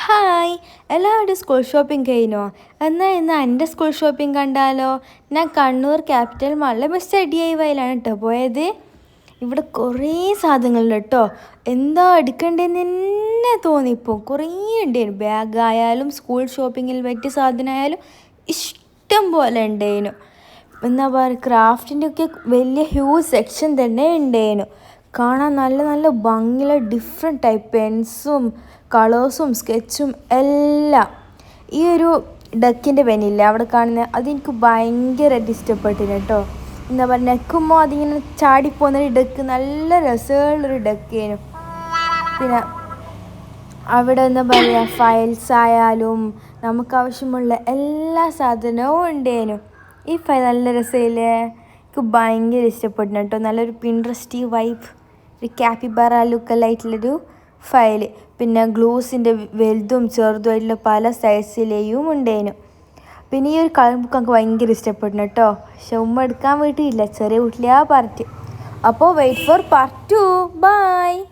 Hi, എല്ലാവരുടെയും school shopping കഴിഞ്ഞോ? എന്നാൽ ഇന്ന് എൻ്റെ സ്കൂൾ ഷോപ്പിംഗ് കണ്ടാലോ? ഞാൻ കണ്ണൂർ ക്യാപിറ്റൽ മാളിലെ ബെസ്റ്റ് DIYയിലാണ് കേട്ടോ പോയത്. ഇവിടെ കുറേ സാധനങ്ങളുണ്ട് കേട്ടോ. എന്താ എടുക്കേണ്ടതെന്ന് തന്നെ തോന്നിപ്പോൾ. കുറേ ഉണ്ടായിരുന്നു. ബാഗായാലും സ്കൂൾ ഷോപ്പിങ്ങിൽ പറ്റിയ സാധനമായാലും ഇഷ്ടം പോലെ ഉണ്ടായിരുന്നു. എന്താ പറയുക, ക്രാഫ്റ്റിൻ്റെ ഒക്കെ വലിയ ഹ്യൂജ് സെക്ഷൻ തന്നെ ഉണ്ടായിരുന്നു. കാണാൻ നല്ല നല്ല ഭംഗിയുള്ള ഡിഫറെൻറ്റ് ടൈപ്പ് പെൻസും കളേഴ്സും സ്കെച്ചും എല്ലാം. ഈ ഒരു ഡക്കിൻ്റെ പെന്നില്ലേ അവിടെ കാണുന്നത്, അതെനിക്ക് ഭയങ്കരമായിട്ട് ഇഷ്ടപ്പെട്ടിന് കേട്ടോ. എന്താ പറയുക, നെക്കുമ്പോൾ അതിങ്ങനെ ചാടിപ്പോകുന്നൊരു ഡക്ക്, നല്ല രസമുള്ളൊരു ഡക്കേനു. പിന്നെ അവിടെ എന്താ പറയുക, ഫയൽസ് ആയാലും നമുക്ക് ആവശ്യമുള്ള എല്ലാ സാധനവും ഉണ്ടേനു. ഈ ഫയൽ നല്ല രസമില്ലേ? എനിക്ക് ഭയങ്കര ഇഷ്ടപ്പെട്ടു കേട്ടോ. നല്ലൊരു പിൻട്രസ്റ്റി വൈബ്, ഒരു ക്യാപിബറ ലുക്കെല്ലായിട്ടുള്ളൊരു ഫയൽ. പിന്നെ ഗ്ലൂസിൻ്റെ വലുതും ചെറുതുമായിട്ടുള്ള പല സൈസിലെയും ഉണ്ടേനു. പിന്നെ ഈ ഒരു കളർ ബുക്ക് എനിക്ക് ഭയങ്കര ഇഷ്ടപ്പെട്ടു കേട്ടോ. പക്ഷെ ഉമ്മ എടുക്കാൻ വീട്ടിലില്ല, ചെറിയ വീട്ടിലാ പാർട്ട്. അപ്പോൾ വെയിറ്റ് ഫോർ പാർട്ട് 2. ബൈ.